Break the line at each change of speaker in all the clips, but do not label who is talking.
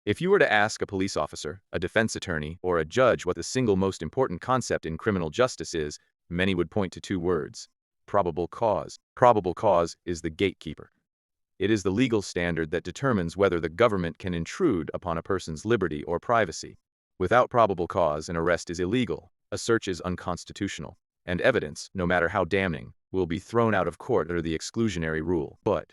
If you were to ask a police officer, a defense attorney, or a judge what the single most important concept in criminal justice is, many would point to two words: probable cause. Probable cause is the gatekeeper. It is the legal standard that determines whether the government can intrude upon a person's liberty or privacy. Without probable cause, an arrest is illegal, a search is unconstitutional, and evidence, no matter how damning, will be thrown out of court under the exclusionary rule. But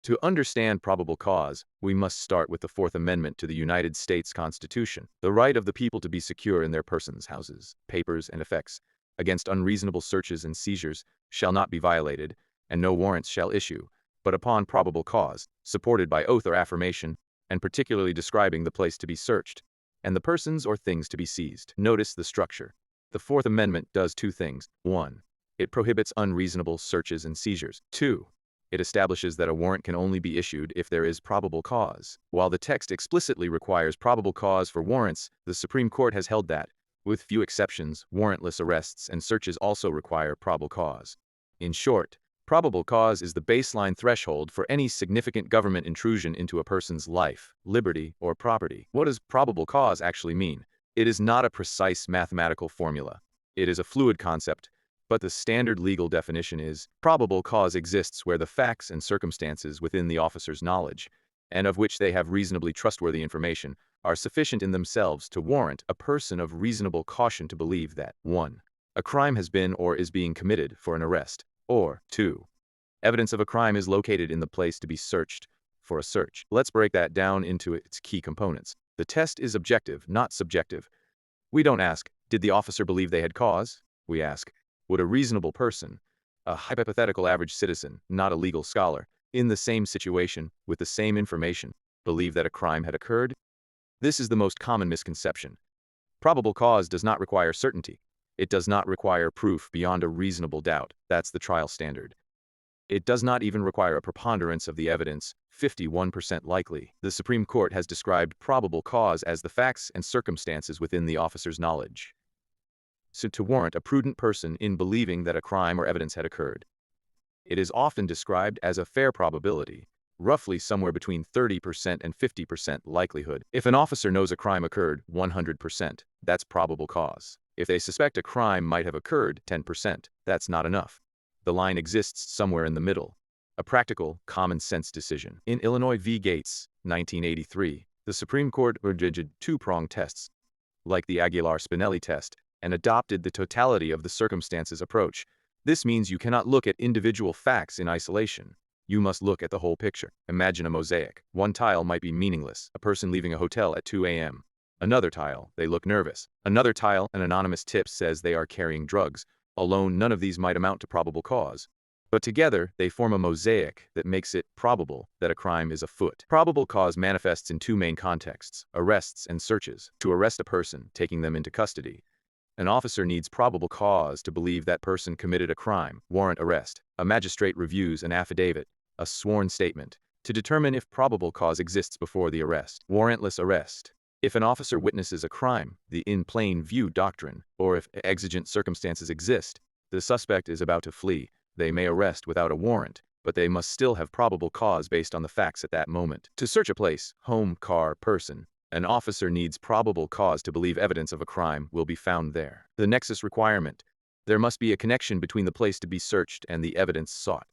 to understand probable cause, we must start with the Fourth Amendment to the United States Constitution, the right of the people to be secure in their persons, houses, papers, and effects, against unreasonable searches and seizures, shall not be violated, and no warrants shall issue, but upon probable cause, supported by oath or affirmation, and particularly describing the place to be searched, and the persons or things to be seized. Notice the structure. The Fourth Amendment does two things. 1. It prohibits unreasonable searches and seizures. 2. It establishes that a warrant can only be issued if there is probable cause. While the text explicitly requires probable cause for warrants, the Supreme Court has held that, with few exceptions, warrantless arrests and searches also require probable cause. In short, probable cause is the baseline threshold for any significant government intrusion into a person's life, liberty, or property. What does probable cause actually mean? It is not a precise mathematical formula. It is a fluid concept, but the standard legal definition is: probable cause exists where the facts and circumstances within the officer's knowledge, and of which they have reasonably trustworthy information, are sufficient in themselves to warrant a person of reasonable caution to believe that 1. A crime has been or is being committed for an arrest, or 2. Evidence of a crime is located in the place to be searched for a search. Let's break that down into its key components. The test is objective, not subjective. We don't ask, did the officer believe they had cause? We ask, would a reasonable person, a hypothetical average citizen, not a legal scholar, in the same situation, with the same information, believe that a crime had occurred? This is the most common misconception. Probable cause does not require certainty. It does not require proof beyond a reasonable doubt. That's the trial standard. It does not even require a preponderance of the evidence, 51% likely. The Supreme Court has described probable cause as the facts and circumstances within the officer's knowledge, so to warrant a prudent person in believing that a crime or evidence had occurred. It is often described as a fair probability, roughly somewhere between 30% and 50% likelihood. If an officer knows a crime occurred, 100%, that's probable cause. If they suspect a crime might have occurred, 10%, that's not enough. The line exists somewhere in the middle, a practical, common-sense decision. In Illinois v. Gates, 1983, the Supreme Court rigid two-pronged tests, like the Aguilar-Spinelli test, and adopted the totality of the circumstances approach. This means you cannot look at individual facts in isolation. You must look at the whole picture. Imagine a mosaic. One tile might be meaningless, a person leaving a hotel at 2 a.m. Another tile, they look nervous. Another tile, an anonymous tip says they are carrying drugs. Alone, none of these might amount to probable cause. But together, they form a mosaic that makes it probable that a crime is afoot. Probable cause manifests in two main contexts: arrests and searches. To arrest a person, taking them into custody, an officer needs probable cause to believe that person committed a crime. Warrant arrest. A magistrate reviews an affidavit, a sworn statement, to determine if probable cause exists before the arrest. Warrantless arrest. If an officer witnesses a crime, the in plain view doctrine, or if exigent circumstances exist, the suspect is about to flee, they may arrest without a warrant, but they must still have probable cause based on the facts at that moment. To search a place, home, car, person, an officer needs probable cause to believe evidence of a crime will be found there. The nexus requirement. There must be a connection between the place to be searched and the evidence sought.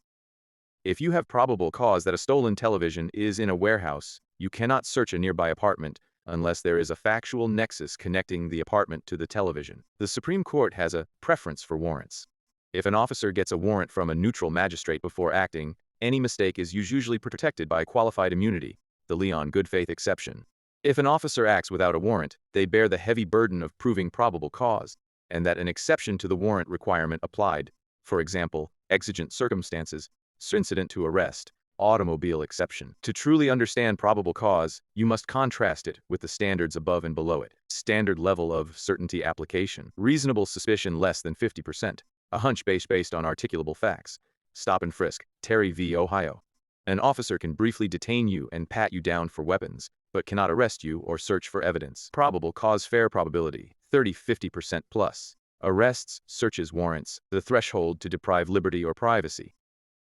If you have probable cause that a stolen television is in a warehouse, you cannot search a nearby apartment unless there is a factual nexus connecting the apartment to the television. The Supreme Court has a preference for warrants. If an officer gets a warrant from a neutral magistrate before acting, any mistake is usually protected by qualified immunity, the Leon good faith exception. If an officer acts without a warrant, they bear the heavy burden of proving probable cause, and that an exception to the warrant requirement applied. For example, exigent circumstances, incident to arrest, automobile exception. To truly understand probable cause, you must contrast it with the standards above and below it. Standard level of certainty application. Reasonable suspicion less than 50%. A hunch based on articulable facts. Stop and frisk. Terry v. Ohio. An officer can briefly detain you and pat you down for weapons, but cannot arrest you or search for evidence. Probable cause fair probability, 30–50% plus. Arrests, searches, warrants, the threshold to deprive liberty or privacy.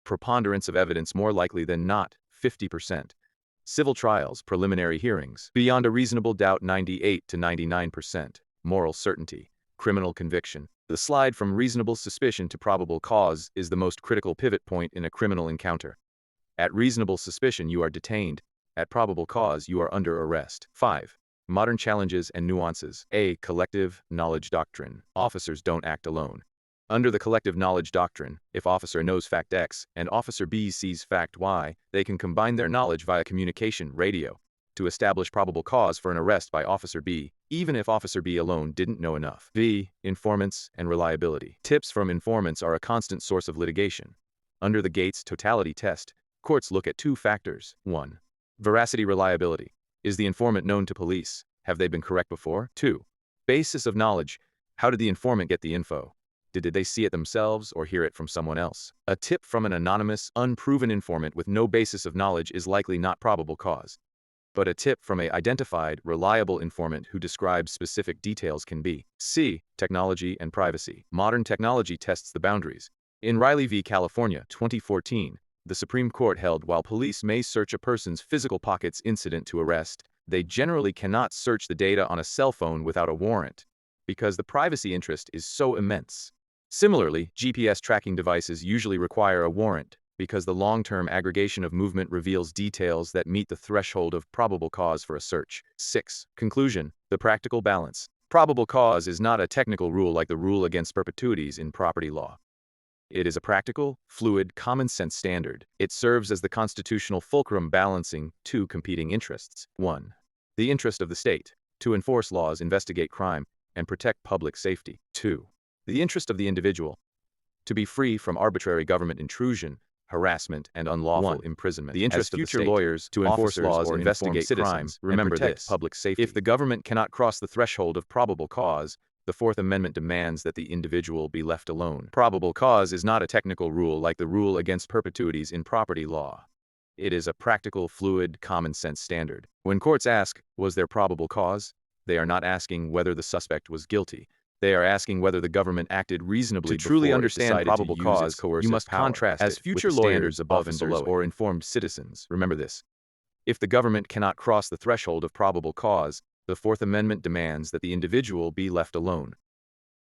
Preponderance of evidence more likely than not, 50%. Civil trials, preliminary hearings, beyond a reasonable doubt 98 to 99%. Moral certainty, criminal conviction. The slide from reasonable suspicion to probable cause is the most critical pivot point in a criminal encounter. At reasonable suspicion, you are detained. At probable cause, you are under arrest. 5. Modern challenges and nuances. A. Collective knowledge doctrine. Officers don't act alone. Under the collective knowledge doctrine, if Officer knows fact X and Officer B sees fact Y, they can combine their knowledge via communication radio to establish probable cause for an arrest by Officer B, even if Officer B alone didn't know enough. B. Informants and reliability. Tips from informants are a constant source of litigation. Under the Gates totality test, courts look at two factors. 1. Veracity reliability. Is the informant known to police? Have they been correct before? 2. Basis of knowledge. How did the informant get the info? Did they see it themselves or hear it from someone else? A tip from an anonymous, unproven informant with no basis of knowledge is likely not probable cause. But a tip from an identified, reliable informant who describes specific details can be. C. Technology and privacy. Modern technology tests the boundaries. In Riley v. California, 2014, the Supreme Court held while police may search a person's physical pockets incident to arrest, they generally cannot search the data on a cell phone without a warrant, because the privacy interest is so immense. Similarly, GPS tracking devices usually require a warrant, because the long-term aggregation of movement reveals details that meet the threshold of probable cause for a search. 6. Conclusion. The practical balance. Probable cause is not a technical rule like the rule against perpetuities in property law. It is a practical, fluid, common-sense standard. It serves as the constitutional fulcrum balancing two competing interests. 1. The interest of the state, to enforce laws, investigate crime, and protect public safety. 2. The interest of the individual, to be free from arbitrary government intrusion, harassment, and unlawful imprisonment. The interest of future lawyers, to enforce laws or investigate crime, remember this, public safety. If the government cannot cross the threshold of probable cause, the Fourth Amendment demands that the individual be left alone. Probable cause is not a technical rule like the rule against perpetuities in property law. It is a practical, fluid, common-sense standard. When courts ask, was there probable cause? They are not asking whether the suspect was guilty. They are asking whether the government acted reasonably. To truly understand probable cause, you must contrast as future lawyers above and below or informed citizens. Remember this. If the government cannot cross the threshold of probable cause, the Fourth Amendment demands that the individual be left alone.